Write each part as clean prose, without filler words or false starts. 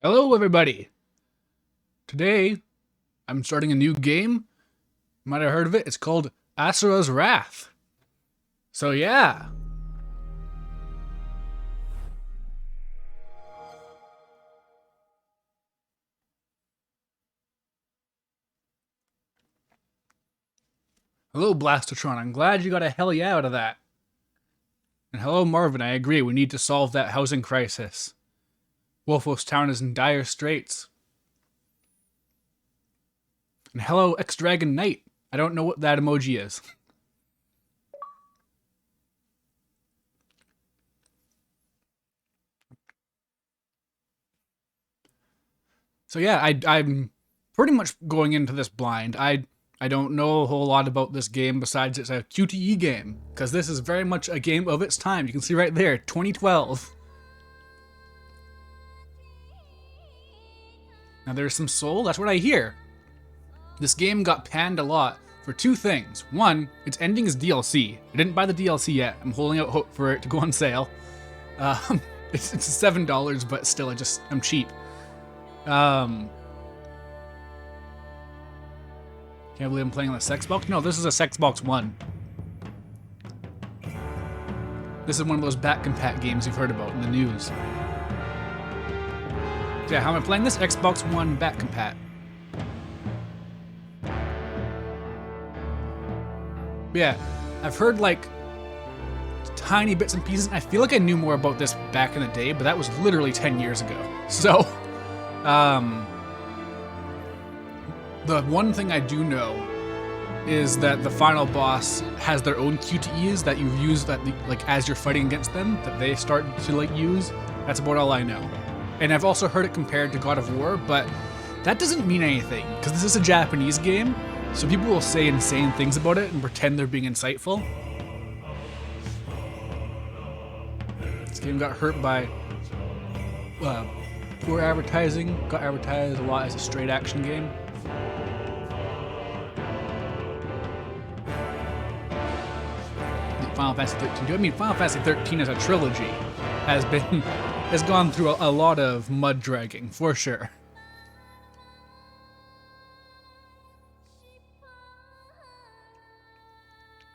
Hello, everybody. Today, I'm starting a new game. You might have heard of it. It's called Asura's Wrath. So yeah. Hello, Blastatron. I'm glad you got a hell yeah out of that. And hello, Marvin. I agree. We need to solve that housing crisis. Wolfos Town is in dire straits. And hello, X-Dragon Knight. I don't know what that emoji is. So yeah, I'm pretty much going into this blind. I don't know a whole lot about this game besides it's a QTE game, because this is very much a game of its time. You can see right there, 2012. Now there's some soul, that's what I hear. This game got panned a lot for two things. One, its ending is DLC. I didn't buy the DLC yet. I'm holding out hope for it to go on sale. It's $7, but still, I'm cheap. Can't believe I'm playing on the Xbox. No, this is a Xbox One. This is one of those back compat games you've heard about in the news. Yeah, how am I playing this? Xbox One back compat. Yeah, I've heard like tiny bits and pieces. I feel like I knew more about this back in the day, but that was literally 10 years ago. So, the one thing I do know is that the final boss has their own QTEs that you use like as you're fighting against them, that they start to like use. That's about all I know. And I've also heard it compared to God of War, but that doesn't mean anything because this is a Japanese game, so people will say insane things about it and pretend they're being insightful. This game got hurt by poor advertising. Got advertised a lot as a straight action game. Final Fantasy 13 too. I mean, Final Fantasy 13 as a trilogy has gone through a lot of mud dragging for sure.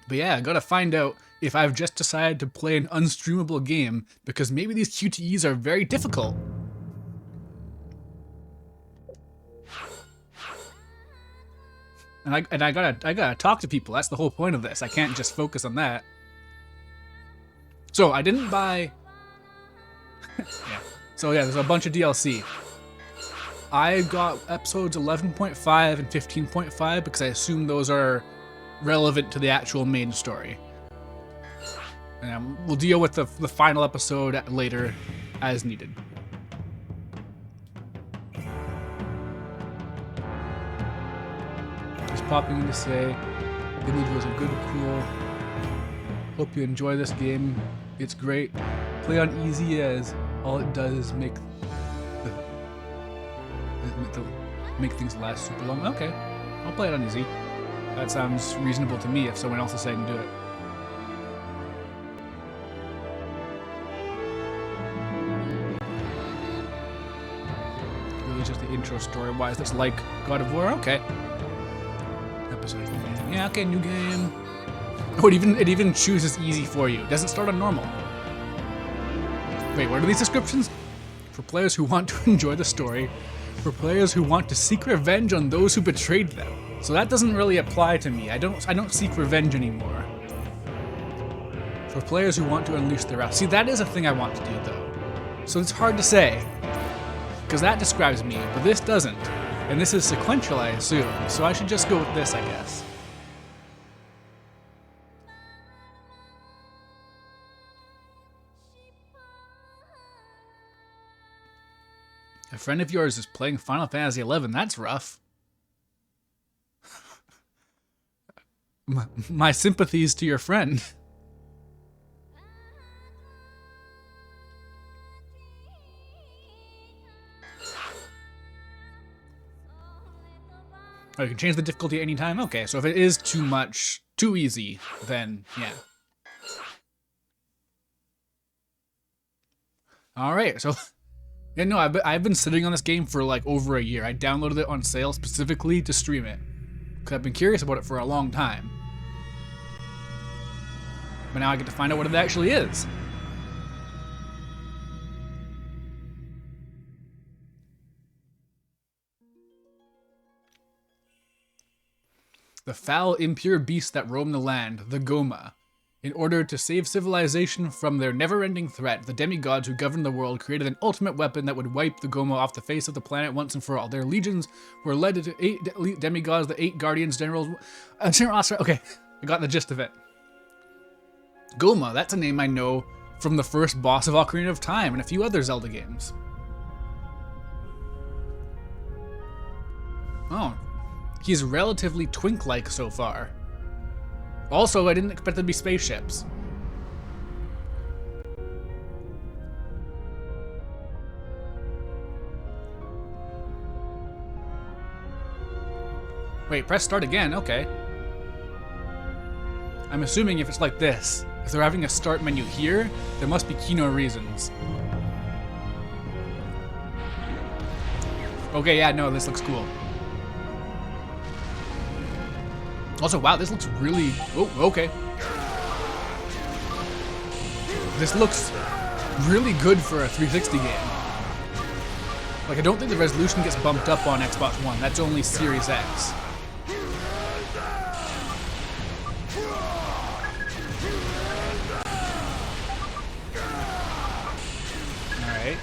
But yeah, I gotta find out if I've just decided to play an unstreamable game because maybe these QTEs are very difficult. And I gotta talk to people. That's the whole point of this. I can't just focus on that. So I didn't buy. Yeah. So yeah, there's a bunch of DLC. I got episodes 11.5 and 15.5 because I assume those are relevant to the actual main story. And we'll deal with the final episode later as needed. Just popping in to say, the image was a good, cool. Hope you enjoy this game. It's great. Play on easy as all it does is make things last super long. Okay, I'll play it on easy. That sounds reasonable to me if someone else is saying do it. Really just the intro story. Why is this like God of War? Okay. Episode. Yeah, okay, new game. Oh, it even chooses easy for you. It doesn't start on normal. Wait, what are these descriptions? For players who want to enjoy the story. For players who want to seek revenge on those who betrayed them. So that doesn't really apply to me. I don't seek revenge anymore. For players who want to unleash their wrath. See, that is a thing I want to do though. So it's hard to say. Because that describes me, but this doesn't. And this is sequential, I assume. So I should just go with this, I guess. A friend of yours is playing Final Fantasy XI. That's rough. My sympathies to your friend. Oh, you can change the difficulty anytime? Okay, so if it is too much, too easy, then yeah. Alright, so Yeah, no, I've been sitting on this game for like over a year. I downloaded it on sale specifically to stream it. Because I've been curious about it for a long time. But now I get to find out what it actually is. The foul, impure beasts that roam the land, the Goma. In order to save civilization from their never-ending threat, the demigods who govern the world created an ultimate weapon that would wipe the Goma off the face of the planet once and for all. Their legions were led to 8 demigods, the 8 guardians, generals... General Asura, okay, I got the gist of it. Goma, that's a name I know from the first boss of Ocarina of Time and a few other Zelda games. Oh, he's relatively twink-like so far. Also, I didn't expect there to be spaceships. Wait, press start again, okay. I'm assuming if it's like this, if they're having a start menu here, there must be Kino reasons. Okay, yeah, no, this looks cool. Also, wow, this looks really... Oh, okay. This looks really good for a 360 game. Like, I don't think the resolution gets bumped up on Xbox One. That's only Series X. Alright.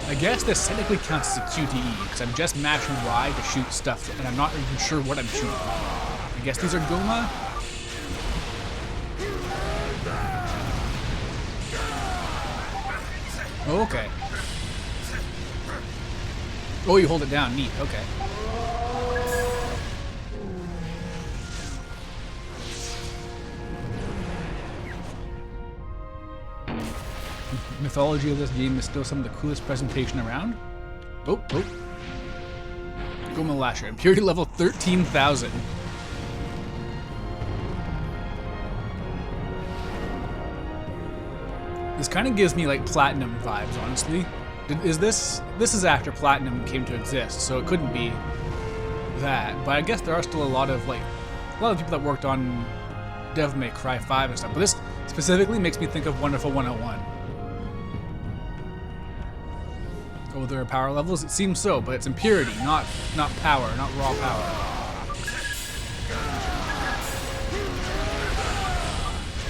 I guess this technically counts as a QTE, because I'm just mashing Y to shoot stuff, and I'm not even sure what I'm shooting. I guess these are Goma? Oh, okay. Oh, you hold it down. Neat. Okay. Mythology of this game is still some of the coolest presentation around. Oh. Goma Lasher. Impurity level 13,000. This kind of gives me like Platinum vibes, honestly. Is this is after Platinum came to exist, so it couldn't be that. But I guess there are still a lot of people that worked on Devil May Cry 5 and stuff. But this specifically makes me think of Wonderful 101. Oh, there are power levels? It seems so, but it's impurity, not power, not raw power.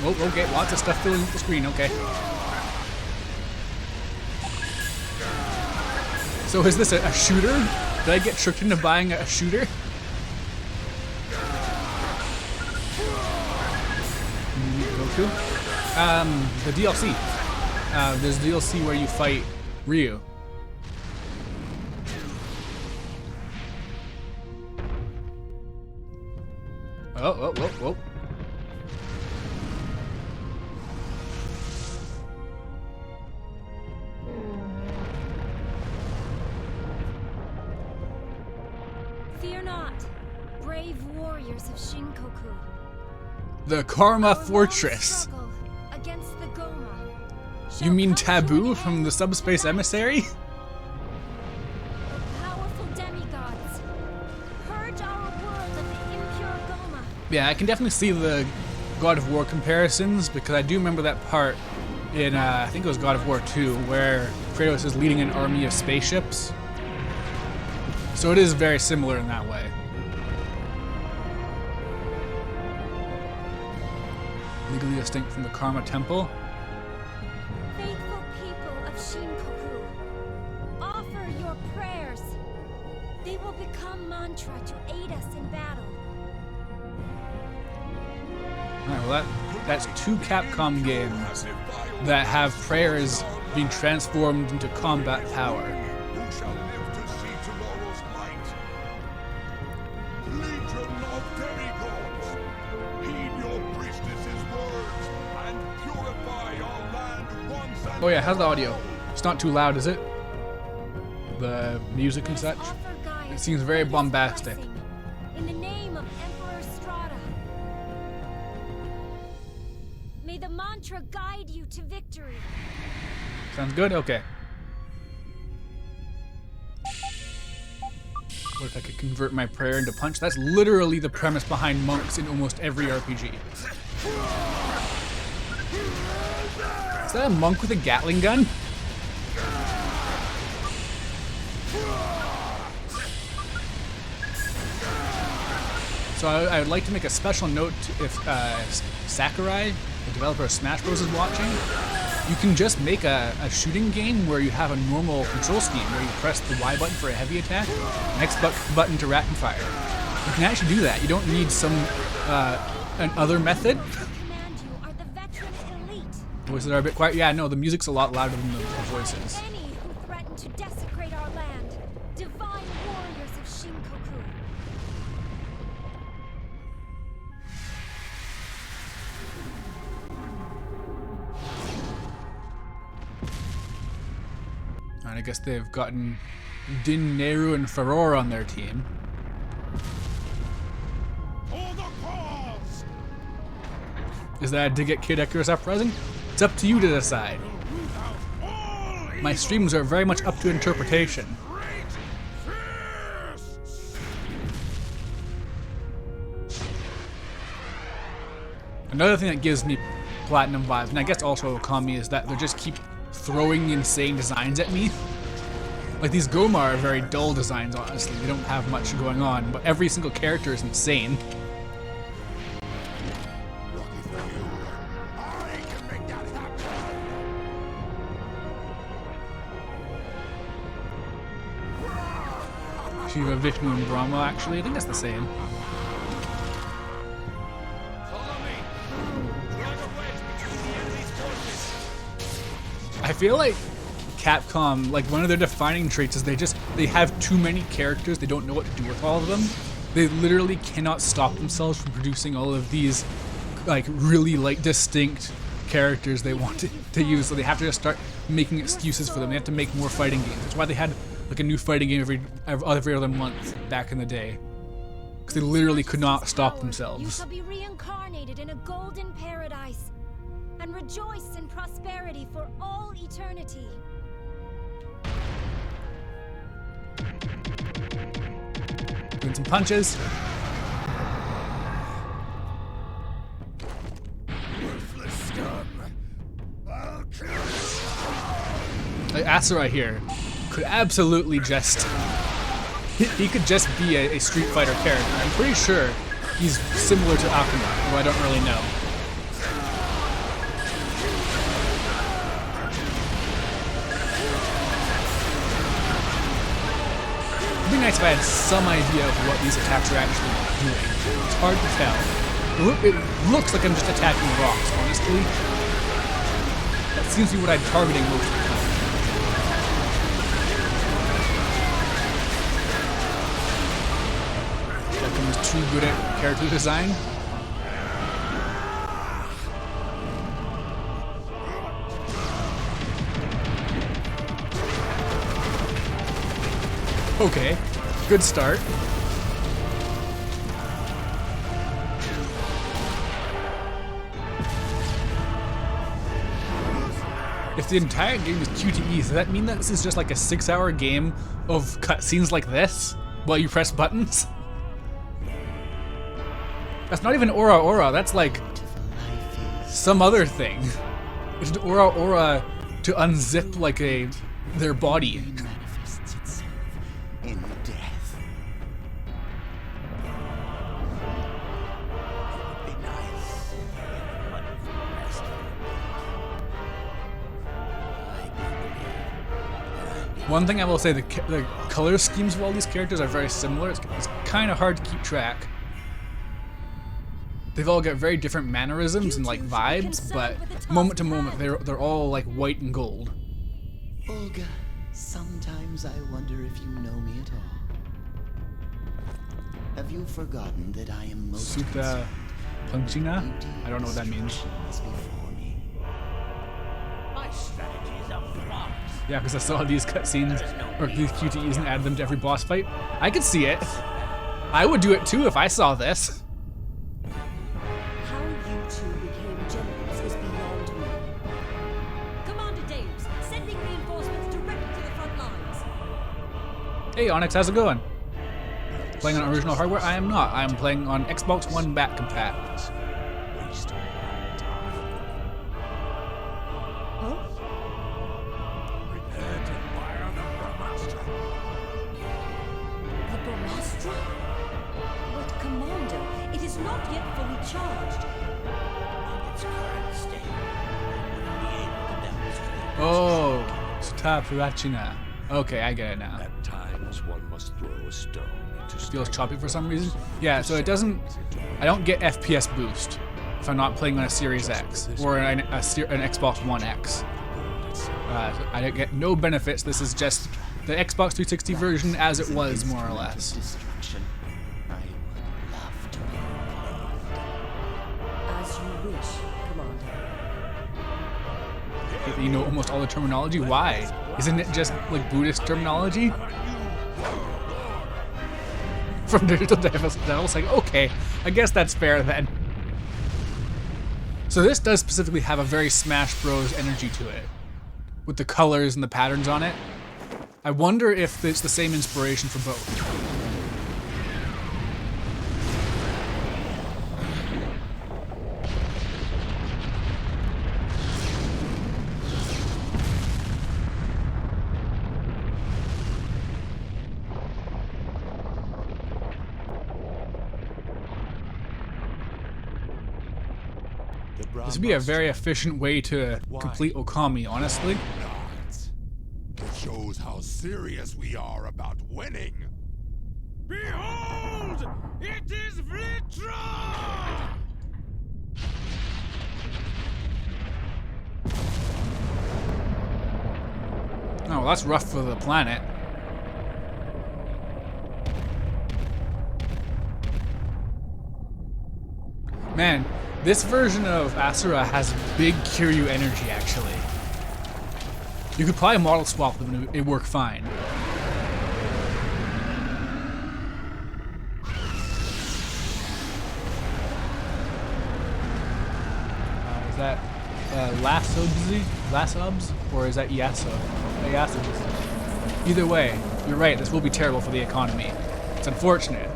Oh, okay, lots of stuff filling up the screen, okay. So is this a shooter? Did I get tricked into buying a shooter? Goku? The DLC. There's DLC where you fight Ryu. Whoa. Fear not, brave warriors of Shinkoku. The Karma Fortress. Against the Goma. You mean Taboo from the Subspace Emissary? Powerful demigods, purge our world of the impure Goma. Yeah, I can definitely see the God of War comparisons, because I do remember that part in, I think it was God of War 2, where Kratos is leading an army of spaceships. So it is very similar in that way. Legally distinct from the Karma Temple. Faithful people of Shinkoku, offer your prayers. They will become mantra to aid us in battle. Alright, well that's 2 Capcom games that have prayers being transformed into combat power. Who shall live to see tomorrow's light? Legion of demigods, heed your priestess's words and purify our land once and Oh yeah, how's the audio? It's not too loud, is it? The music and such? It seems very bombastic. In the name of Emperor Strata, may the mantra guide you to victory. Sounds good? Okay. Or if I could convert my prayer into punch. That's literally the premise behind monks in almost every RPG. Is that a monk with a Gatling gun? So I would like to make a special note if Sakurai, the developer of Smash Bros, is watching. You can just make a shooting game where you have a normal control scheme where you press the Y button for a heavy attack, next button to rapid fire. You can actually do that. You don't need some another method. Voices are a bit quiet. Yeah, no, the music's a lot louder than the voices. Any who threaten to desecrate our land, divine warriors of Shinkoku. And I guess they've gotten Din, Neru, and Furore on their team. For the cause! Is that a dig at Kid Icarus Uprising? It's up to you to decide. My streams are very much up to interpretation. Another thing that gives me platinum vibes, and I guess also Okami, is that they just keep throwing insane designs at me. Like these Gomar are very dull designs, honestly. They don't have much going on, but every single character is insane. Shiva, Vishnu, and Brahma, actually. I think that's the same. I feel like Capcom, like one of their defining traits is they have too many characters, they don't know what to do with all of them. They literally cannot stop themselves from producing all of these like really like distinct characters they want to use, so they have to just start making excuses for them. They have to make more fighting games. That's why they had like a new fighting game every other month back in the day. Because they literally could not stop You themselves. shall be reincarnated in a golden paradise and rejoice in prosperity for all eternity. Doing some punches. Like Asura here could absolutely just... He could just be a Street Fighter character. I'm pretty sure he's similar to Akuma, though I don't really know. It'd be nice if I had some idea of what these attacks are actually doing. It's hard to tell. It looks like I'm just attacking rocks, honestly. That seems to be what I'm targeting most of the time. Capcom is too good at character design. Okay, good start. If the entire game is QTE, does that mean that this is just like a 6-hour game of cutscenes like this while you press buttons? That's not even Aura Aura, that's like some other thing. It's Aura Aura to unzip like their body. Manifests itself in death. It would be nice if anyone from rescue. I do believe. One thing I will say, the color schemes of all these characters are very similar. It's kind of hard to keep track. They've all got very different mannerisms and like vibes, but moment to moment they're all like white and gold. Olga, sometimes I wonder if you know me at all. Have you forgotten that I am most Suta Punchina? I don't know what that means. before me? My strategy is a flop. Yeah, because I saw these cutscenes, or these QTEs and added them to every boss fight. I could see it. I would do it too if I saw this. How you two became generals is beyond me. Commander Dames, sending reinforcements directly to the front lines. Hey Onyx, how's it going? playing on original hardware? I am not. I am playing on Xbox One back compat. Huh? Prepare to fire the Brahmastra. The Brahmastra? But Commander, it is not yet fully charged. In its current state, it wouldn't be able to demonstrate. Oh, Stop Rachina. Okay, I get it now. At times, one must throw a stone into Feels choppy for some reason. Yeah, so it doesn't. I don't get FPS boost if I'm not playing on a Series X or an Xbox One X. I don't get no benefits. This is just the Xbox 360 version as it was, more or less. Destruction. I would love to be involved. As you wish, Commander. You know almost all the terminology. Why? Isn't it just like Buddhist terminology? From Digital Devils, like, okay, I guess that's fair then. So this does specifically have a very Smash Bros. Energy to it, with the colors and the patterns on it. I wonder if it's the same inspiration for both. This would be a very efficient way to complete Okami, honestly. It shows how serious we are about winning. Behold! It is Vitra! Oh, well, that's rough for the planet. Man, this version of Asura has big Kiryu energy, actually. You could probably model swap them and it'd work fine. Is that Lassobs? Or is that Yaso? Yassobs. Either way, you're right, this will be terrible for the economy. It's unfortunate.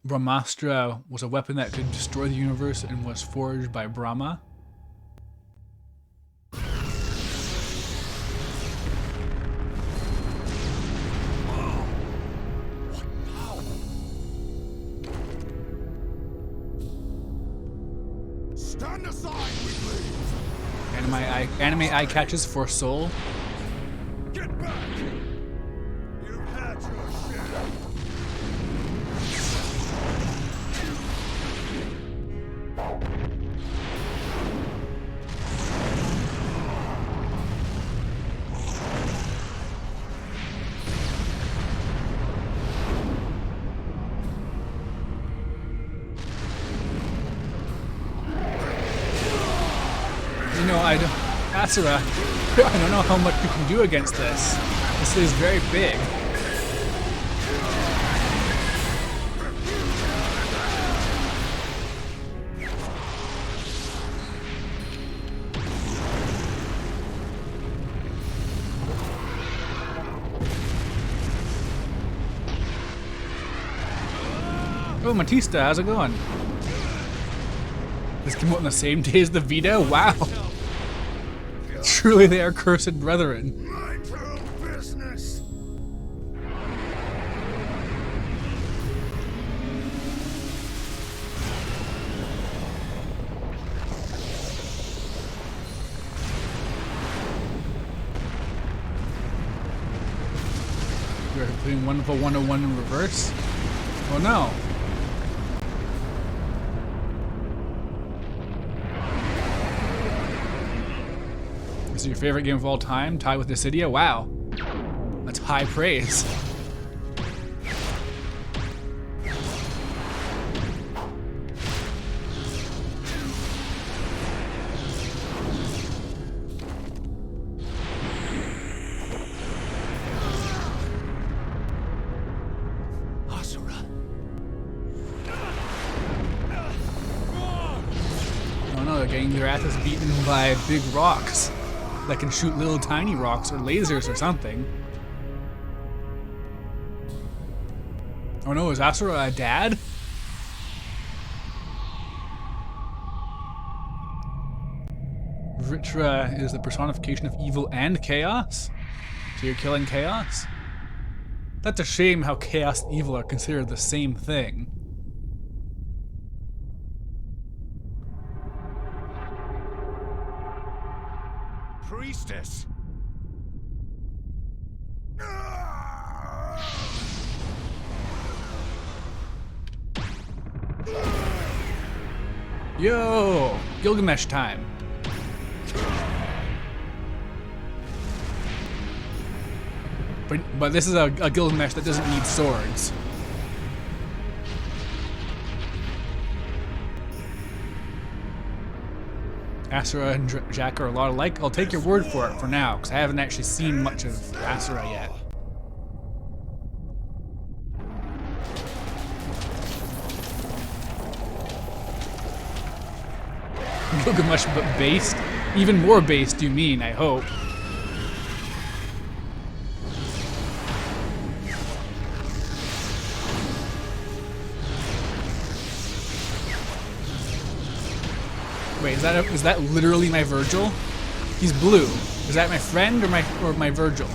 Brahmastra was a weapon that could destroy the universe and was forged by Brahma. Stand aside, weaklings! Anime eye catches for Soul. Get back! You've had your share. You know, Asura, I don't know how much you can do against this. This is very big. Oh, Matista, how's it going? This came out on the same day as the Vita? Wow. Truly they are cursed brethren. Mind your own business! We're putting Wonderful 101 in reverse? Oh no. This is your favorite game of all time, tied with Dissidia? Wow. That's high praise. Asura. Oh no, they're getting their asses beaten by big rocks. that can shoot little tiny rocks or lasers or something. Oh no, is Asura a dad? Vritra is the personification of evil and chaos? So you're killing chaos? That's a shame how chaos and evil are considered the same thing. Priestess! Yo! Gilgamesh time. But this is a Gilgamesh that doesn't need swords. Asura and Jack are a lot alike. I'll take your word for it for now, because I haven't actually seen much of Asura yet. Gilgamesh but based? Even more based, you mean, I hope. Wait, is that literally my Virgil? He's blue. Is that my friend or my Virgil?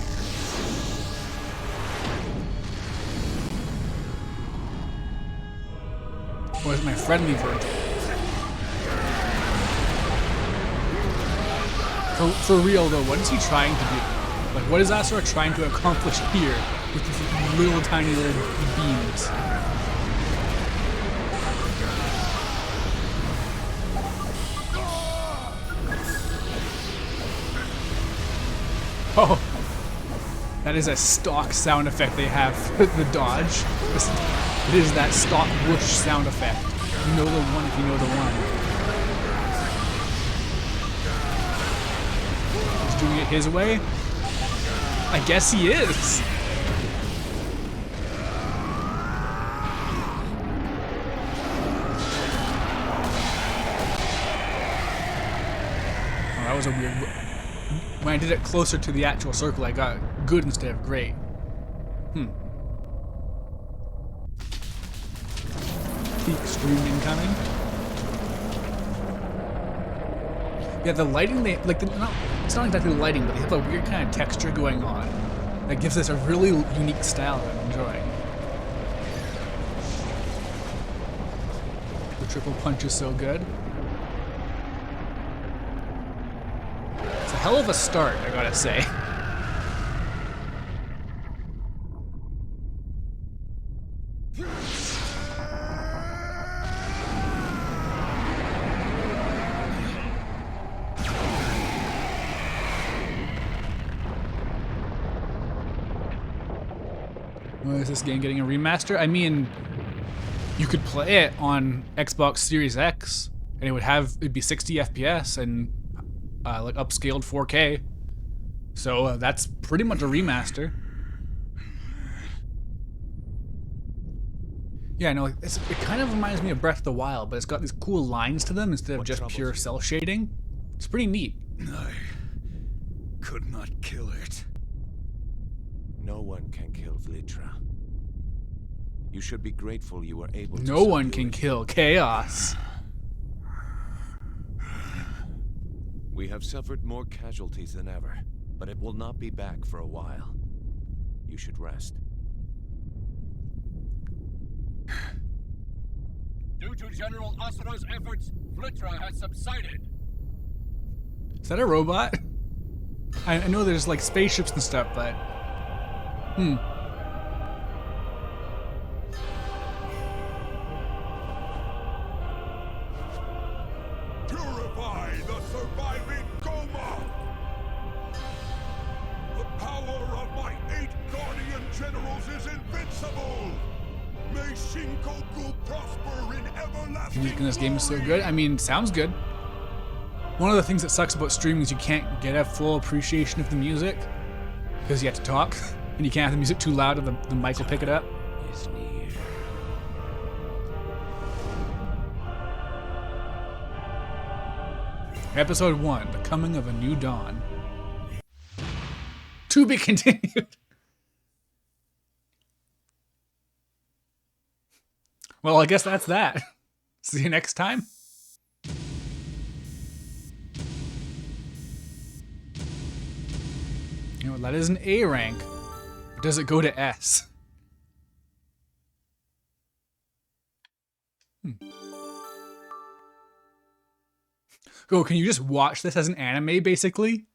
Or is it my friendly Virgil? For real though, what is he trying to do? Like, what is Asura trying to accomplish here with these little tiny little beams? Oh, that is a stock sound effect they have for the dodge. It is that stock whoosh sound effect. You know the one if you know the one. He's doing it his way? I guess he is. Oh, that was a weird... When I did it closer to the actual circle, I got good instead of great. Peak stream incoming. Yeah, the lighting, it's not exactly the lighting, but they have a weird kind of texture going on that gives this a really unique style that I'm enjoying. The triple punch is so good. It's a hell of a start, I gotta say. Well, is this game getting a remaster? I mean, you could play it on Xbox Series X, and it'd be 60 FPS and like upscaled 4K. So that's pretty much a remaster. Yeah, I know. It kind of reminds me of Breath of the Wild, but it's got these cool lines to them instead of just pure cell shading. It's pretty neat. I could not kill it. No one can kill Vlitra. You should be grateful you were able to. No one can kill Chaos. We have suffered more casualties than ever, but it will not be back for a while. You should rest. Due to General Asura's efforts, Vlitra has subsided. Is that a robot? I know there's like spaceships and stuff, but... Purify the surviving Goma! The power of my 8 Guardian Generals is invincible! May Shinkoku prosper in everlasting music in this game is so good. I mean, sounds good. One of the things that sucks about streaming is you can't get a full appreciation of the music because you have to talk, and you can't have the music too loud or the mic will pick it up. Is near. Episode 1, The Coming of a New Dawn. To be continued. Well, I guess that's that. See you next time. You know, that is an A rank. Does it go to S? Oh, can you just watch this as an anime, basically?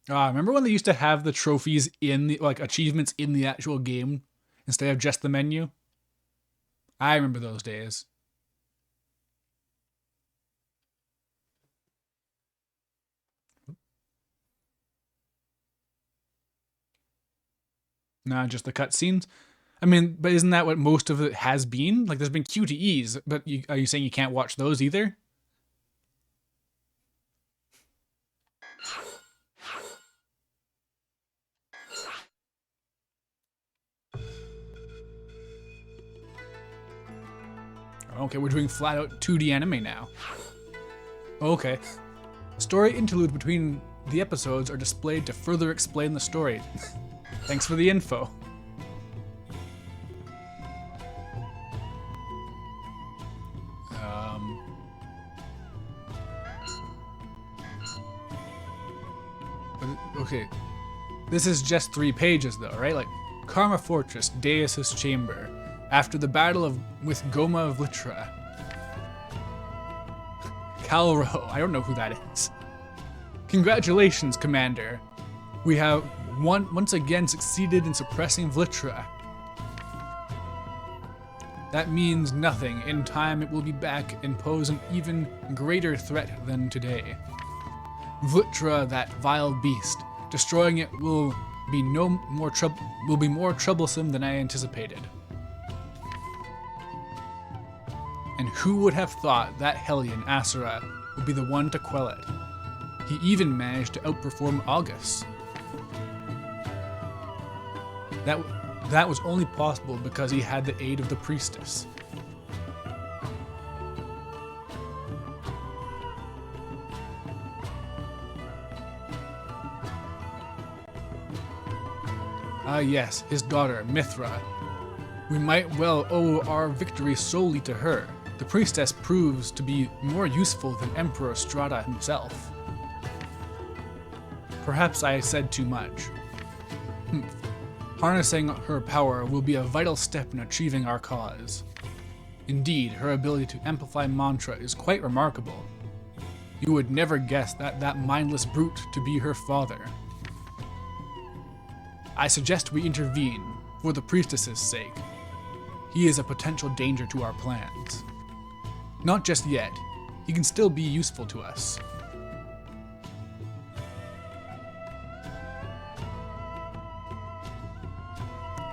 Remember when they used to have the trophies in the, like, achievements in the actual game instead of just the menu? I remember those days. Not just the cutscenes. I mean, but isn't that what most of it has been? Like, there's been QTEs, but are you saying you can't watch those either? Okay, we're doing flat-out 2D anime now. Okay. Story interludes between the episodes are displayed to further explain the story. Thanks for the info. Okay. This is just 3 pages though, right? Like, Karma Fortress, Deus' Chamber. After the battle with Goma of Litra. Calro, I don't know who that is. Congratulations, Commander. We have once again succeeded in suppressing Vlitra. That means nothing. In time, it will be back and pose an even greater threat than today. Vlitra, that vile beast. Destroying it will be more troublesome than I anticipated. And who would have thought that hellion, Asura, would be the one to quell it? He even managed to outperform August. That was only possible because he had the aid of the priestess. Ah yes, his daughter, Mithra. We might well owe our victory solely to her. The priestess proves to be more useful than Emperor Strata himself. Perhaps I said too much. Harnessing her power will be a vital step in achieving our cause. Indeed, her ability to amplify mantra is quite remarkable. You would never guess that mindless brute to be her father. I suggest we intervene, for the priestess's sake. He is a potential danger to our plans. Not just yet. He can still be useful to us.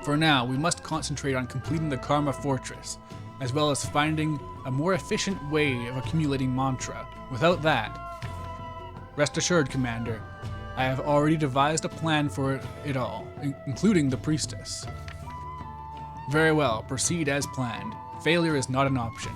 For now, we must concentrate on completing the Karma Fortress, as well as finding a more efficient way of accumulating mantra. Without that, rest assured, Commander, I have already devised a plan for it all, including the priestess. Very well, proceed as planned. Failure is not an option.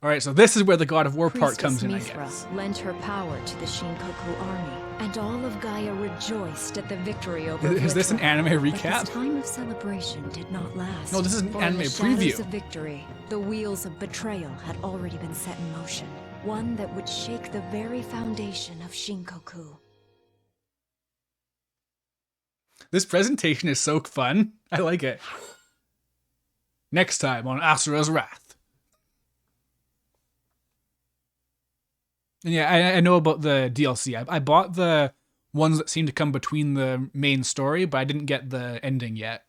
Alright, so this is where the God of War part comes in, I guess. Lent her power to the Shinkoku army, and all of Gaia rejoiced at the victory over Is this an anime But recap? this time of celebration did not last. No, this is an For anime in the shadows preview. of victory, the wheels of betrayal had already been set in motion. One that would shake the very foundation of Shinkoku. This presentation is so fun. I like it. Next time on Asura's Wrath. And yeah, I know about the DLC. I bought the ones that seem to come between the main story, but I didn't get the ending yet.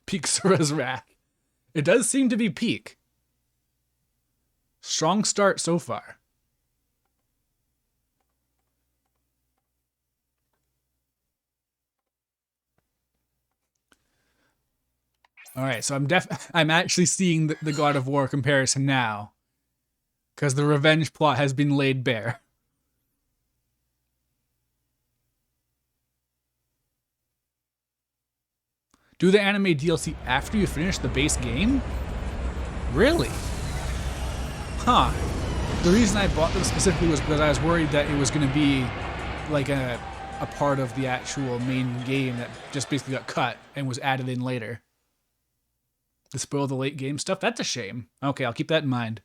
Peak Asura's Wrath. It does seem to be peak. Strong start so far. All right, so I'm actually seeing the God of War comparison now, because the revenge plot has been laid bare. Do the anime DLC after you finish the base game? Really? Huh. The reason I bought them specifically was because I was worried that it was going to be like a part of the actual main game that just basically got cut and was added in later. To spoil the late game stuff? That's a shame. Okay, I'll keep that in mind.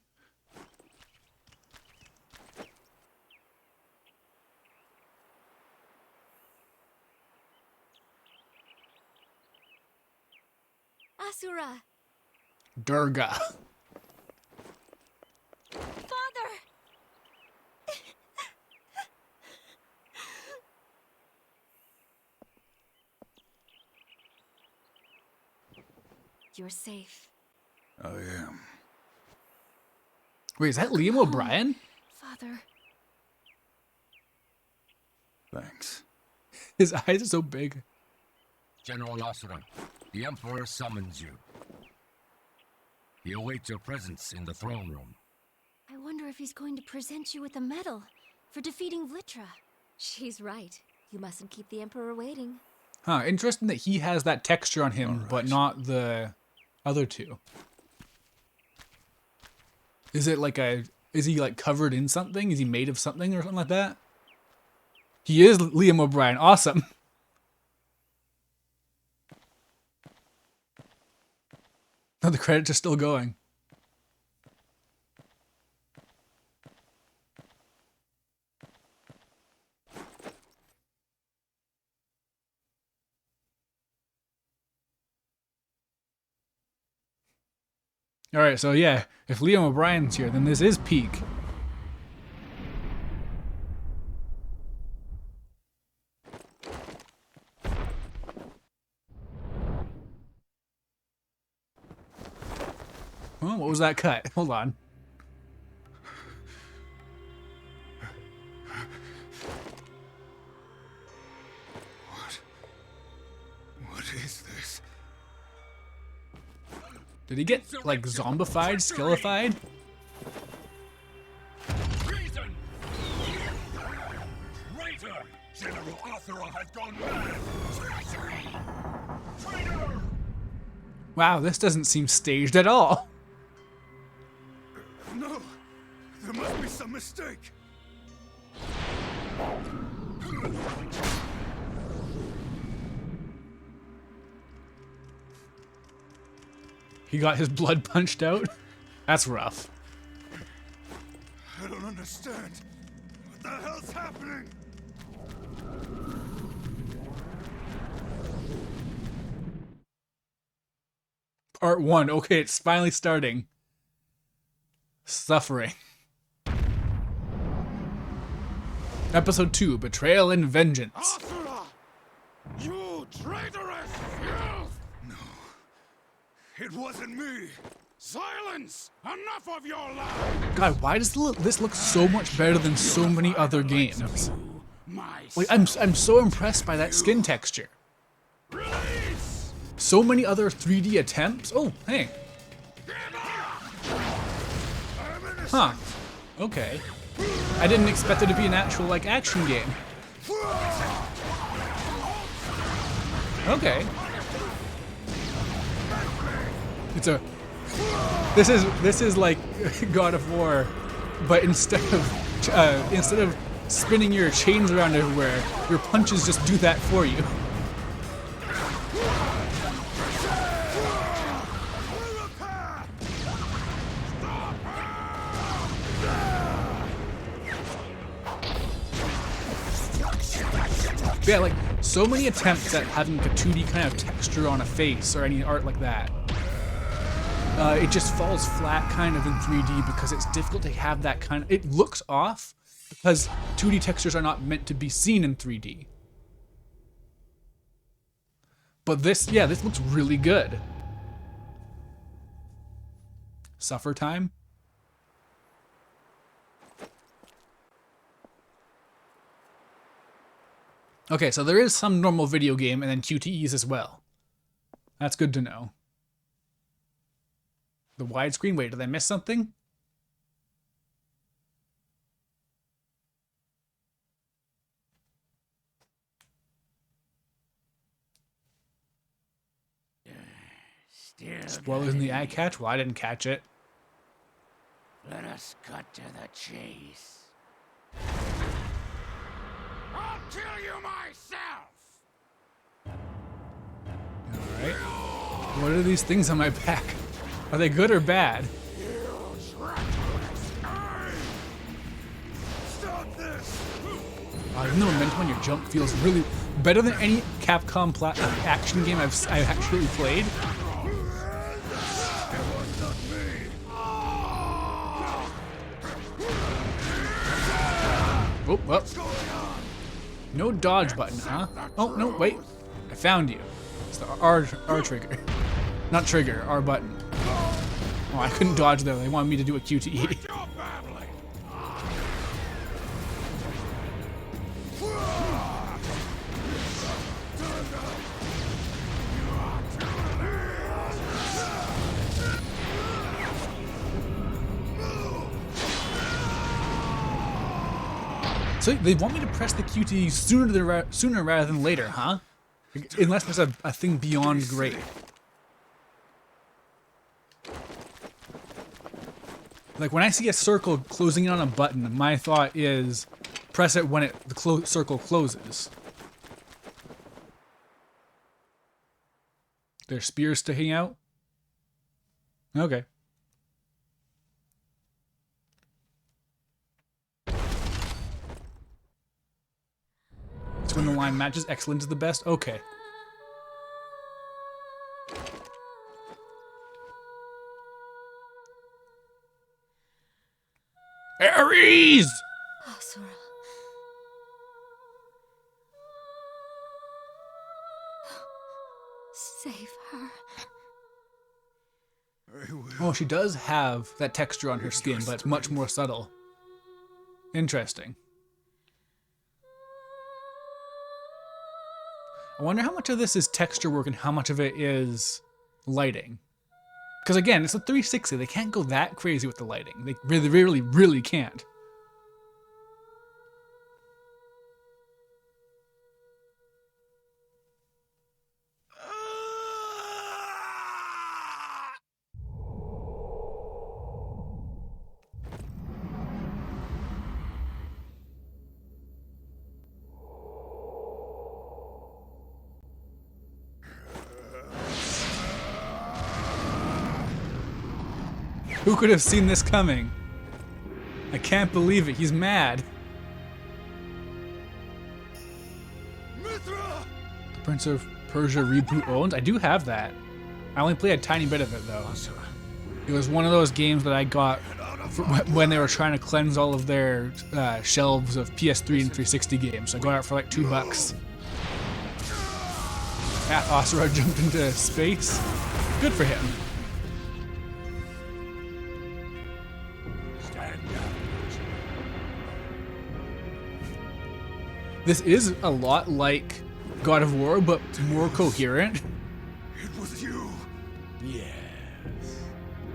Asura! Durga. Father! You're safe. I am. Wait, is that Liam O'Brien? Father. Thanks. His eyes are so big. General Asura, the Emperor summons you. He awaits your presence in the throne room. I wonder if he's going to present you with a medal for defeating Vlitra. She's right. You mustn't keep the Emperor waiting. Huh, interesting that he has that texture on him, but not the other two. Is it like is he like covered in something? Is he made of something or something like that? He is Liam O'Brien. Awesome. Oh, the credits are still going. Alright, so yeah, if Liam O'Brien's here, then this is peak. Oh, what was that cut? Hold on. What is this? Did he get, like, zombified, skillified? Treason! Traitor! General Asura has gone mad! Treachery! Traitor! Wow, this doesn't seem staged at all. No! There must be some mistake! He got his blood punched out? That's rough. I don't understand. What the hell's happening? Part 1. Okay, it's finally starting. Suffering. Episode 2. Betrayal and Vengeance. Asura! You traitorous filth! No. It wasn't me. Silence! Enough of your lies! God, why does this look so much better than so many other games? Like, I'm so impressed by that skin texture. Release! So many other 3D attempts. Oh, hey. Huh. Okay. I didn't expect it to be an actual, like, action game. Okay. It's a... This is like God of War, but instead of spinning your chains around everywhere, your punches just do that for you. Yeah, like, so many attempts at having a 2D kind of texture on a face or any art like that. It just falls flat kind of in 3D because it's difficult to have that kind of... It looks off because 2D textures are not meant to be seen in 3D. But this, yeah, this looks really good. Suffer time? Okay, so there is some normal video game and then QTEs as well. That's good to know. The widescreen? Wait, did I miss something? Spoilers in the eye catch? Well, I didn't catch it. Let us cut to the chase. I'll kill you myself! Alright. What are these things on my back? Are they good or bad? Even the momentum on your jump feels really better than any Capcom action game I've actually played. Oh, well. No dodge button, huh? Oh, no, wait. I found you. It's the R trigger. Not trigger, R button. Oh, I couldn't dodge though. They wanted me to do a QTE. So they want me to press the QTE sooner rather than later, huh? Unless there's a thing beyond great. Like when I see a circle closing in on a button, my thought is press it when the circle closes. There's spears sticking out? Okay. It's when the line matches excellent is the best? Okay. Ares! Asura. Save her. Oh, she does have that texture on her skin, but it's much more subtle. Interesting. I wonder how much of this is texture work and how much of it is lighting. Because again, it's a 360. They can't go that crazy with the lighting. They really, really can't. Who could have seen this coming? I can't believe it. He's mad. The Prince of Persia reboot owned? I do have that. I only played a tiny bit of it though. It was one of those games that I got when they were trying to cleanse all of their shelves of PS3 and 360 games. So I got it for like $2. Asura jumped into space. Good for him. This is a lot like God of War, but more coherent. It was you. Yes.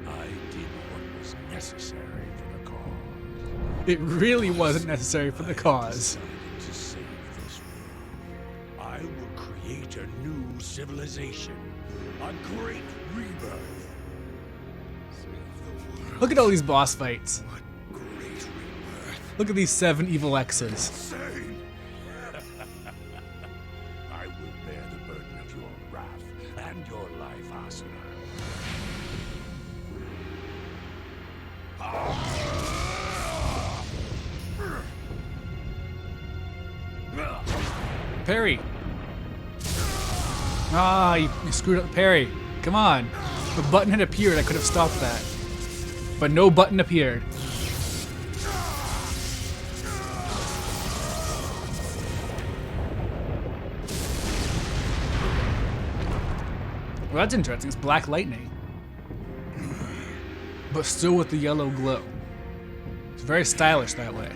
I did what was necessary for the cause. It really wasn't necessary for the cause. I decided to save this world. I will create a new civilization. A great rebirth. Save the world. Look at all these boss fights. What great rebirth. Look at these 7 evil X's. Insane. I will bear the burden of your wrath and your life, Asura. Parry. Ah, you screwed up the parry. Come on. If a button had appeared, I could have stopped that. But no button appeared. Well, that's interesting. It's black lightning. But still with the yellow glow. It's very stylish that way.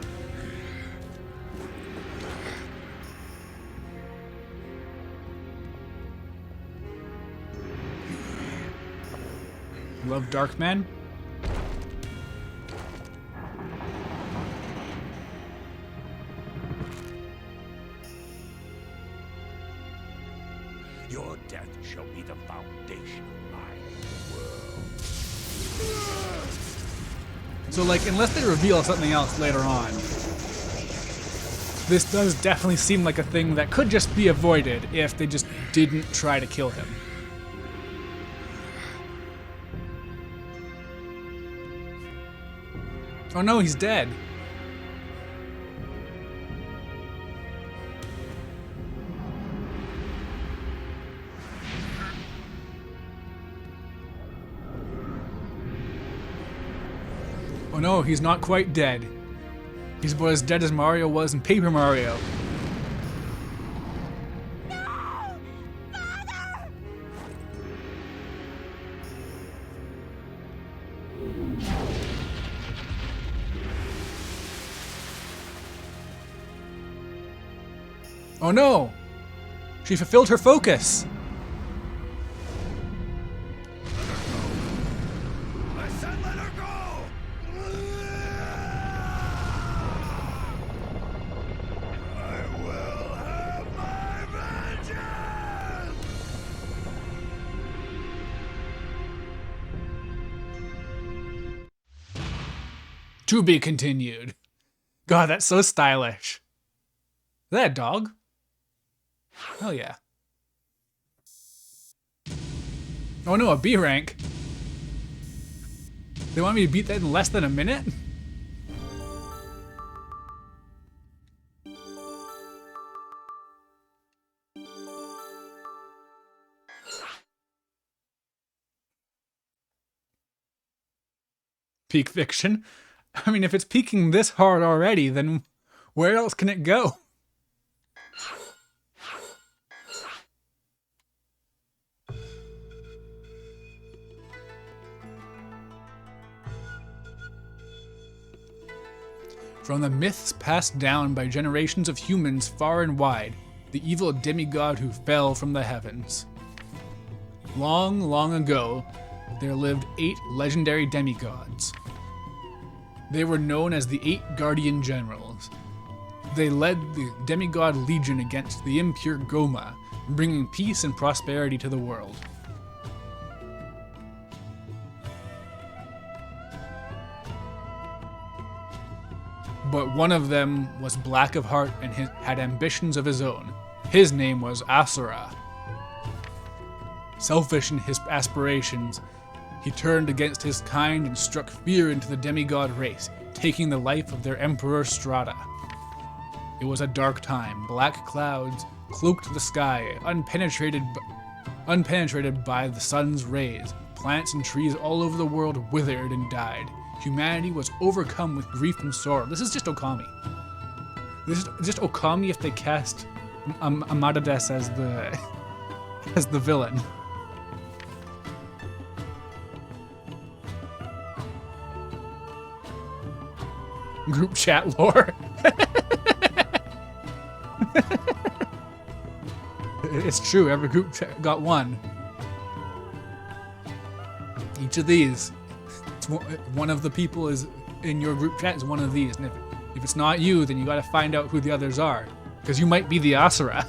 Love Darkman? Your death shall be the foundation of my world. So, like, unless they reveal something else later on, this does definitely seem like a thing that could just be avoided if they just didn't try to kill him. Oh no, he's dead. Oh no, he's not quite dead. He's about as dead as Mario was in Paper Mario. No! Father! Oh no! She fulfilled her focus! I said let her go! I will have my vengeance! To be continued. God, that's so stylish. Is that a dog? Hell yeah. Oh no, a B rank. They want me to beat that in less than a minute? Peak fiction. I mean, if it's peaking this hard already, then where else can it go? From the myths passed down by generations of humans far and wide, the evil demigod who fell from the heavens. Long, long ago, there lived 8 legendary demigods. They were known as the 8 Guardian Generals. They led the demigod legion against the impure Goma, bringing peace and prosperity to the world. But one of them was black of heart and had ambitions of his own. His name was Asura. Selfish in his aspirations, he turned against his kind and struck fear into the demigod race, taking the life of their emperor Strata. It was a dark time. Black clouds cloaked the sky, unpenetrated by the sun's rays. Plants and trees all over the world withered and died. Humanity was overcome with grief and sorrow. This is just Okami. This is just Okami if they cast Amadades as the villain. Group chat lore. It's true, every group chat got one. Each of these, one of the people is in your group chat is one of these, and if it's not you, then you gotta find out who the others are, because you might be the Asura.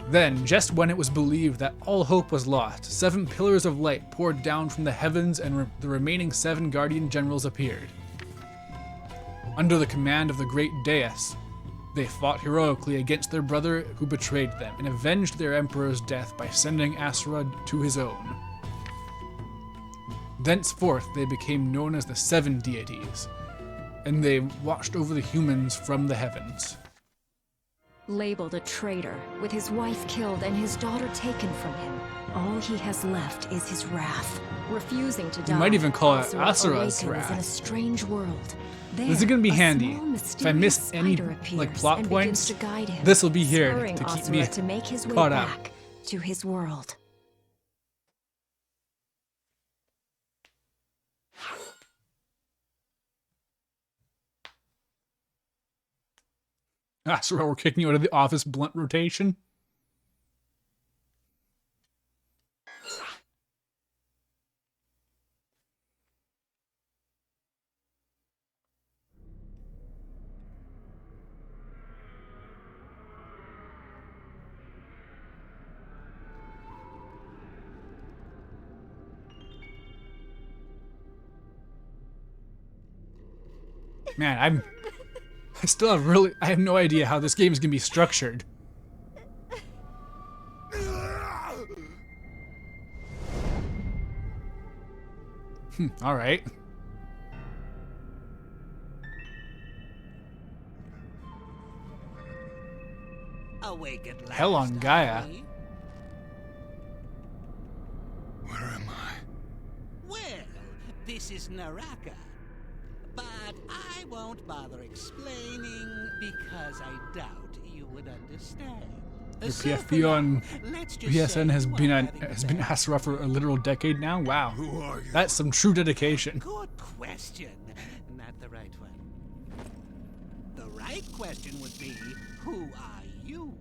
Then, just when it was believed that all hope was lost, 7 pillars of light poured down from the heavens and the remaining 7 guardian generals appeared. Under the command of the great Deus, they fought heroically against their brother who betrayed them and avenged their emperor's death by sending Asura to his own. Thenceforth, they became known as the 7 deities, and they watched over the humans from the heavens. Labeled a traitor, with his wife killed and his daughter taken from him, all he has left is his wrath. Refusing to die, might even call it Asura Asura's awakens wrath. in a strange world. There, This is gonna be a handy. small, If I miss mysterious any spider appears like plot and points, begins to guide him, this will be here spurring to keep Asura me to make his way caught up. back to his world. Asura, we're kicking you out of the office blunt rotation. Man, I still have really, I have no idea how this game is gonna be structured. All right. Awake at last, Hell on Gaia. are we? Where am I? Well, this is Naraka. But I won't bother explaining because I doubt you would understand. Your So PFP for on now, let's just PSN say has you been are on, having a has been bad Asura for a literal decade now. Wow, Who are you? that's some true dedication. Good question. Not the right one. The right question would be, who are you?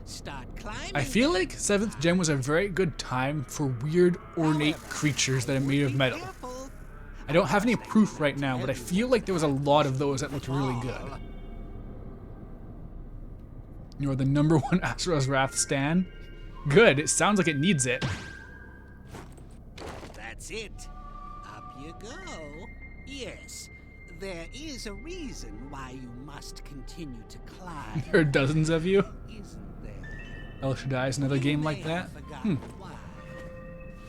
Start climbing. I feel like 7th Gen was a very good time for weird, ornate creatures that are made of metal. I don't have any proof right now, but I feel like there was a lot of those that looked really good. You are the #1 Asura's Wrath stan? Good, it sounds like it needs it. That's it. Up you go. Yes, there is a reason why you must continue to climb. There are dozens of you. Isn't there? El Shaddai is another You game may like that. have forgotten why,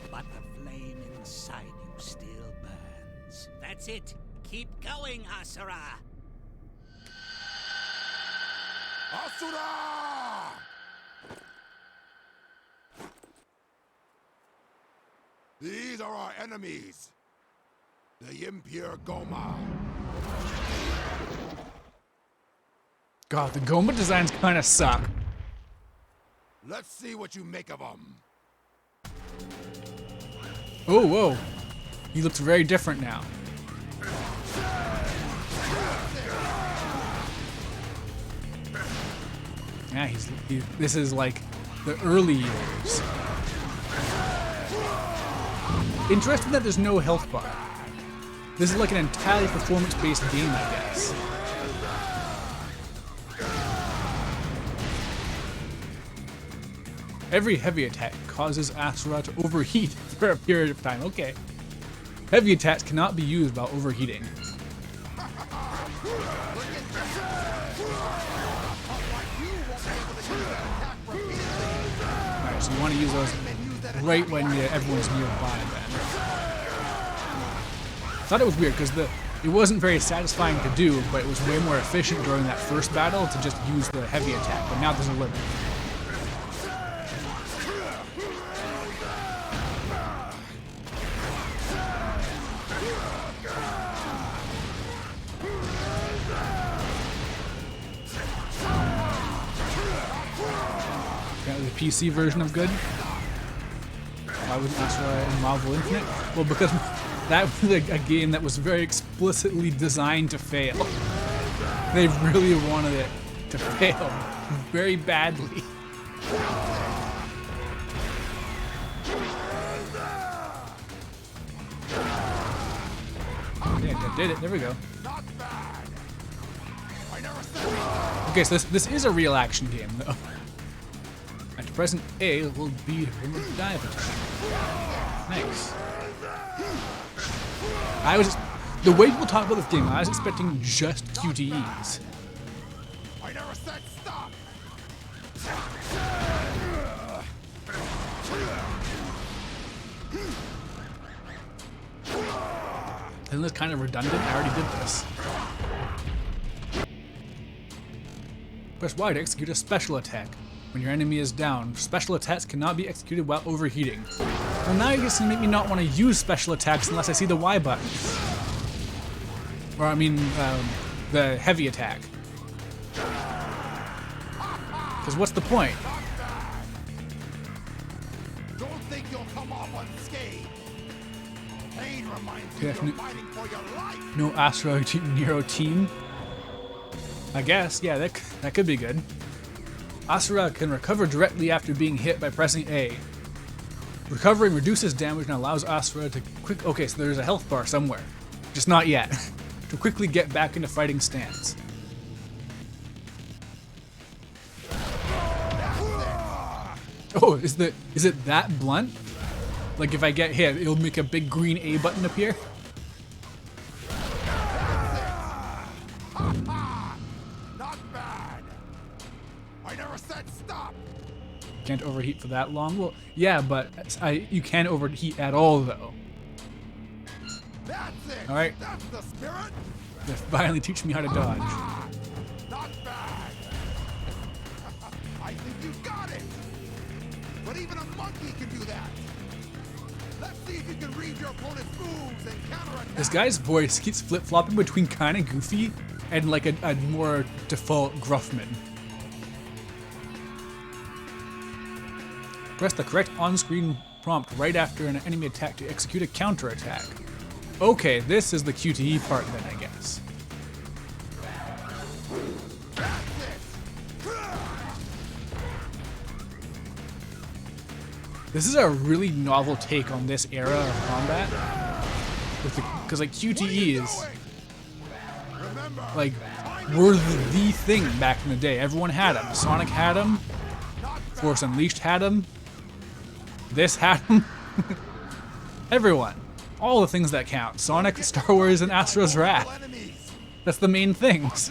but the flame inside you still burns. That's it. Keep going, Asura. Asura! These are our enemies. The impure Goma. God, the Goma designs kind of suck. Let's see what you make of them. Oh, whoa. He looks very different now. Yeah, this is like the early years. Interesting that there's no health bar. This is like an entirely performance-based game, I guess. Every heavy attack causes Asura to overheat for a period of time. Okay. Heavy attacks cannot be used while overheating. Alright, so you want to use those right when everyone's nearby then. I thought it was weird because it wasn't very satisfying to do, but it was way more efficient during that first battle to just use the heavy attack, but now there's a limit. The PC version of good. Why wouldn't Asura in Marvel Infinite? Well, because that was a game that was very explicitly designed to fail. They really wanted it to fail very badly. Yeah, I did it. There we go. Okay, so this is a real action game, though. At present, A will be a dive attack. Nice. The way people talk about this game, I was expecting just QTEs. I never said stop. Isn't this kind of redundant? I already did this. Press Y to execute a special attack. When your enemy is down, special attacks cannot be executed while overheating. Well, now you're just gonna make me not want to use special attacks unless I see the Y button. Or I mean, the heavy attack. Because what's the point? Don't think you'll come off unscathed. Pain reminds you Yeah, you're fighting for your life. No Asura Nero team? I guess, yeah, that could be good. Asura can recover directly after being hit by pressing A. Recovering reduces damage and allows Asura to okay, so there's a health bar somewhere. Just not yet. To quickly get back into fighting stance. Oh, is it that blunt? Like if I get hit, it'll make a big green A button appear. Not bad. I never said stop. Can't overheat for that long. Well, yeah, but you can overheat at all though. That's it. All right. That's the spirit. They finally teach me how to dodge. Not bad. I think you got it. But even a monkey can do that. Let's see if you can read your opponent's moves and counterattack. This guy's voice keeps flip-flopping between kind of goofy and like a more default Gruffman. Press the correct on-screen prompt right after an enemy attack to execute a counterattack. Okay, this is the QTE part then, I guess. This is a really novel take on this era of combat. Because like QTE is like were the thing back in the day. Everyone had them. Sonic had them. Force Unleashed had them. This had them. Everyone. All the things that count. Sonic, Star Wars, and Asura's Wrath. That's the main things.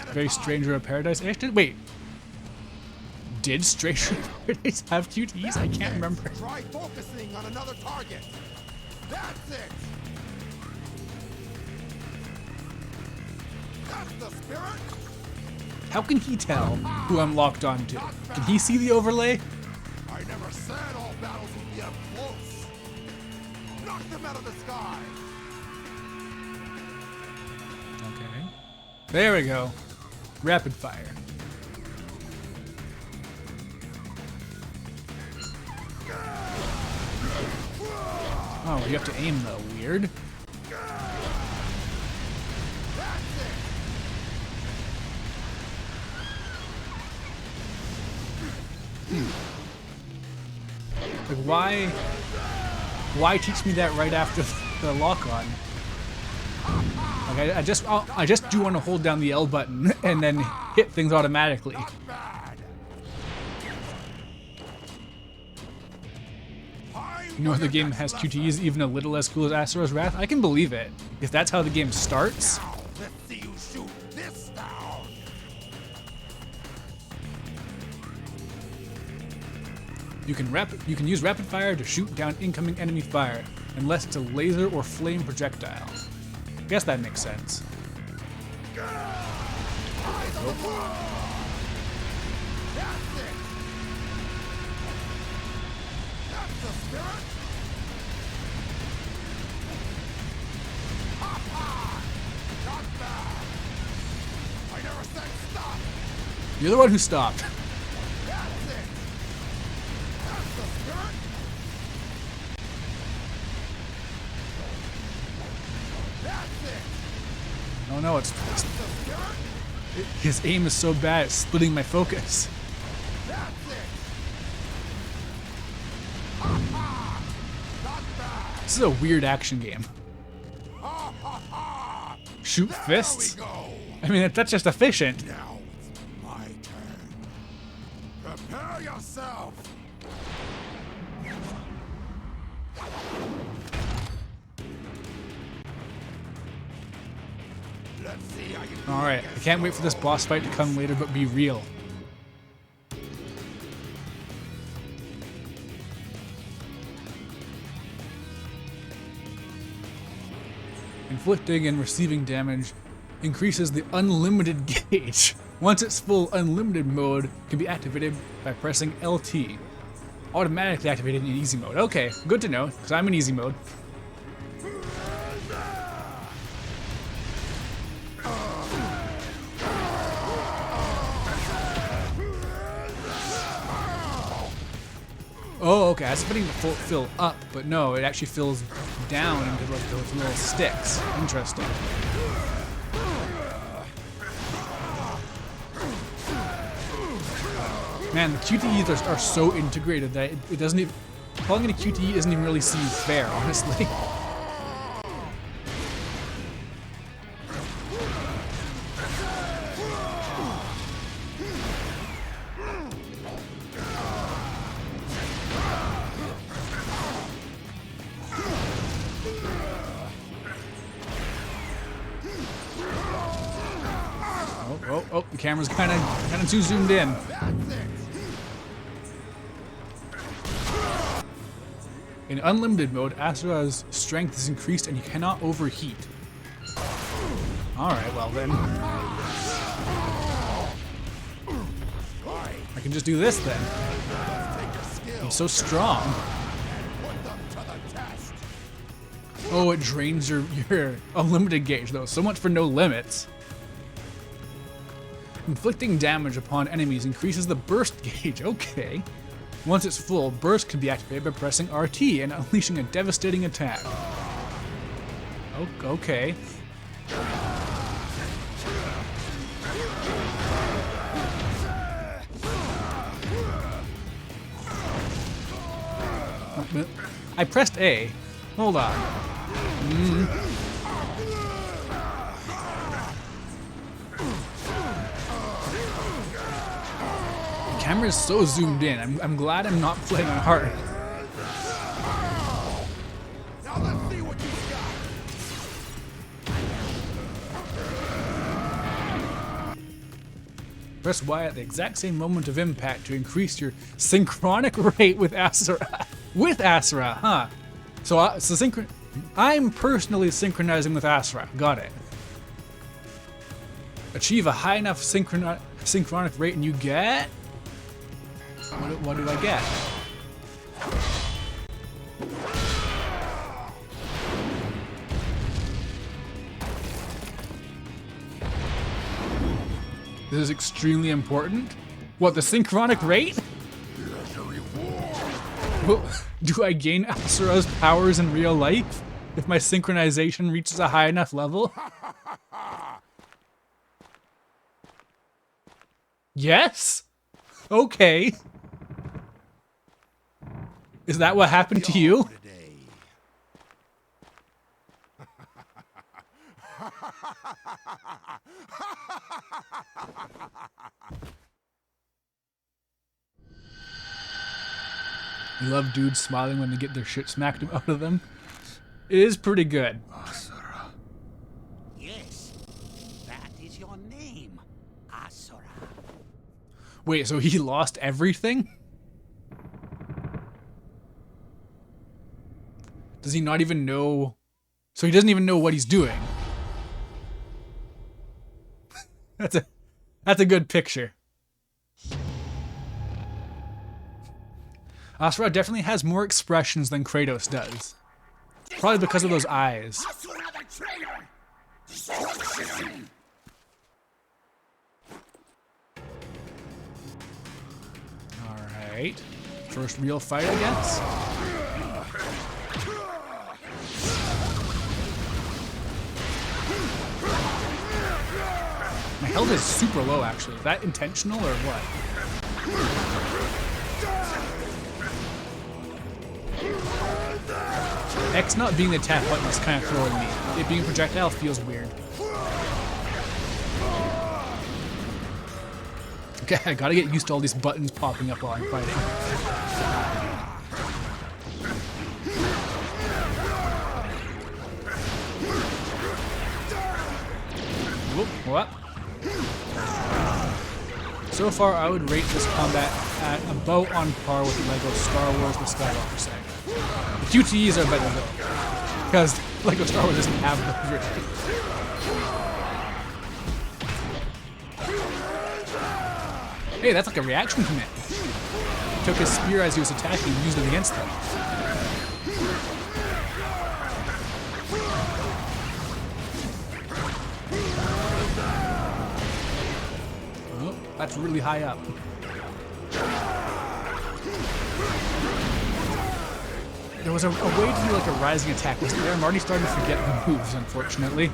Very Stranger of Paradise. Wait. Did Stranger of Paradise have QTEs? I can't remember. Try focusing on another target. That's it. That's the spirit. How can he tell who I'm locked onto? Can he see the overlay? I never said all battles would be up close. Knock them out of the sky. Okay. There we go. Rapid fire. Oh, you have to aim though. Weird. Like why teach me that right after the lock on? Like I just do want to hold down the L button and then hit things automatically. You know, if the game has QTEs even a little as cool as Asura's Wrath, I can believe it. If that's how the game starts. Let's see you shoot this down. You can use rapid fire to shoot down incoming enemy fire, unless it's a laser or flame projectile. Guess that makes sense. You're the one who stopped. Oh no, it's his aim is so bad it's splitting my focus. This is a weird action game. Shoot fists? I mean, that's just efficient. Now it's my turn. Prepare yourself. Let's see how you do. Alright, I can't wait for this boss fight to come later but be real. Inflicting and receiving damage increases the unlimited gauge. Once its full unlimited mode can be activated by pressing LT. Automatically activated in easy mode. Okay, good to know, because I'm in easy mode. Oh, okay, I was expecting to fill up, but no, it actually fills down into like those little sticks. Interesting. Man, the QTEs are so integrated that it doesn't even... Calling it a QTE doesn't even really seem fair, honestly. camera's kind of too zoomed in. In unlimited mode, Asura's strength is increased and he cannot overheat. Alright, well then. I can just do this then. I'm so strong. Oh, it drains your unlimited gauge though. So much for no limits. Inflicting damage upon enemies increases the burst gauge. Okay. Once it's full, burst can be activated by pressing RT and unleashing a devastating attack. Oh, okay. I pressed A. Hold on. The camera is so zoomed in. I'm glad I'm not playing on hard. Now let's see what you got. Press Y at the exact same moment of impact to increase your synchronic rate with Asura. With Asura, huh? So I'm personally synchronizing with Asura. Got it. Achieve a high enough synchronic rate and you get... What do I get? This is extremely important. What, the synchronic rate? Well, do I gain Asura's powers in real life if my synchronization reaches a high enough level? Yes? Okay. Is that what happened to you? You love dudes smiling when they get their shit smacked out of them. It is pretty good. Asura. Yes, that is your name, Asura. Wait, so he lost everything? Does he not even know? So he doesn't even know what he's doing. That's a good picture. Asura definitely has more expressions than Kratos does. Probably because of those eyes. Asura the traitor! Destruction! Alright. First real fight, I guess. My health is super low, actually. Is that intentional or what? X not being the attack button is kind of throwing me. It being projectile feels weird. Okay, I gotta get used to all these buttons popping up while I'm fighting. Whoop, what? So far, I would rate this combat at about on par with LEGO Star Wars The Skywalker Saga. The QTEs are better though, because LEGO Star Wars doesn't have the really. Hey, that's like a reaction command. He took his spear as he was attacking and used it against them. Oh, that's really high up. There was a way to do like a rising attack, wasn't there? I'm already starting to forget the moves, unfortunately.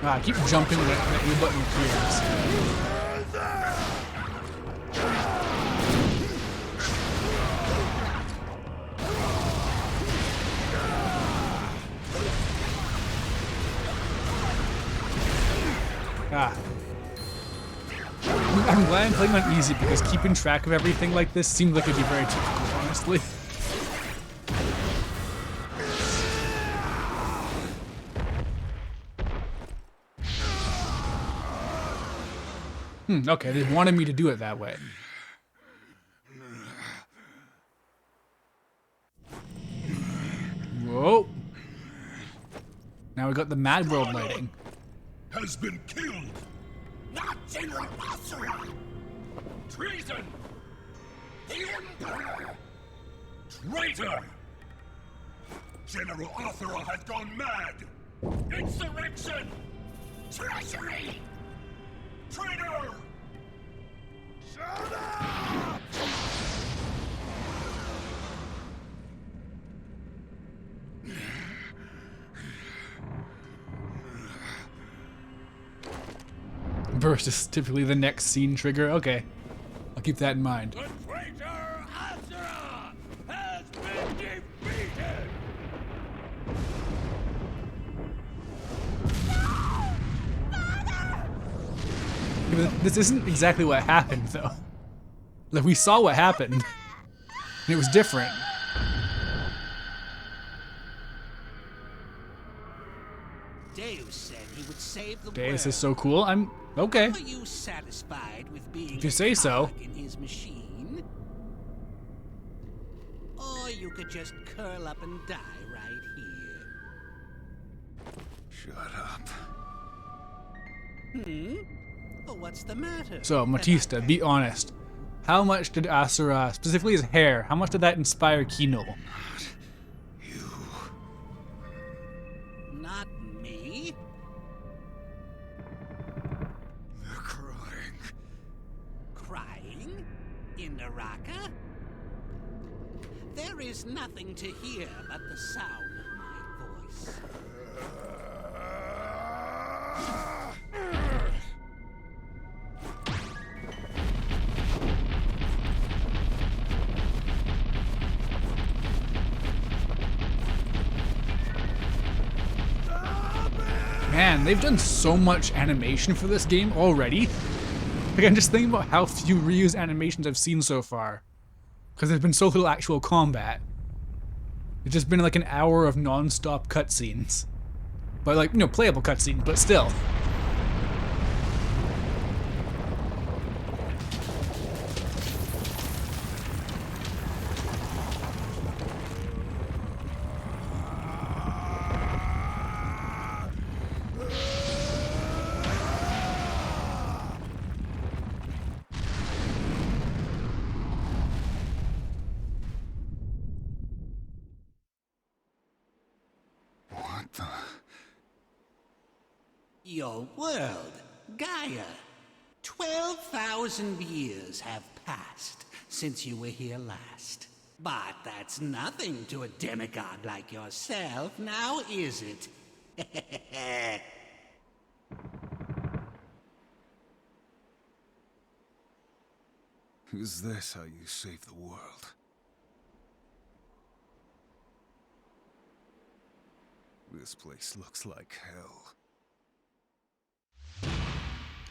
I keep jumping when the A button appears. I'm glad I'm playing on easy because keeping track of everything like this seems like it'd be very difficult, honestly. Okay, they wanted me to do it that way. Whoa. Now we got the Mad World lighting. Has been killed. Not General Asura. Treason. The Emperor. Traitor. General Asura has gone mad. Insurrection. Treachery. Traitor. Shut up. Burst is typically the next scene trigger. Okay, I'll keep that in mind. The traitor Asura has been defeated! Yeah, but this isn't exactly what happened, though. Like, we saw what happened, and it was different. Deus said he would save the Deus world. is so cool. I'm okay. Are you satisfied with being If you say so. a cog in his machine? Or you could just curl up and die right here. Shut up. Oh, what's the matter? So, Matista, be honest. How much did Asura, specifically his hair, how much did that inspire Kino? You. Not me. They're crying. Crying? In Naraka? There is nothing to hear but the sound of my voice. Man, they've done so much animation for this game already. Like, I'm just thinking about how few reused animations I've seen so far. Because there's been so little actual combat. It's just been like an hour of non-stop cutscenes. But like, you know, playable cutscenes, but still. What the? Your world, Gaia. 12,000 years have passed since you were here last. But that's nothing to a demigod like yourself, now is it? Is this how you save the world? This place looks like hell.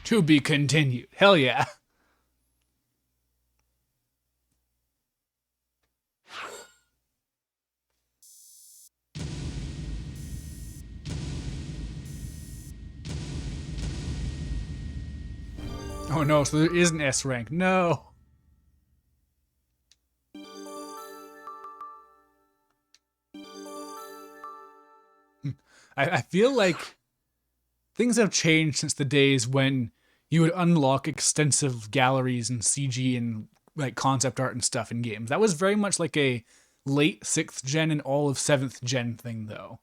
To be continued. Hell yeah. Oh no, so there is an S rank. No. I feel like things have changed since the days when you would unlock extensive galleries and CG and like concept art and stuff in games. That was very much like a late 6th gen and all of 7th gen thing though.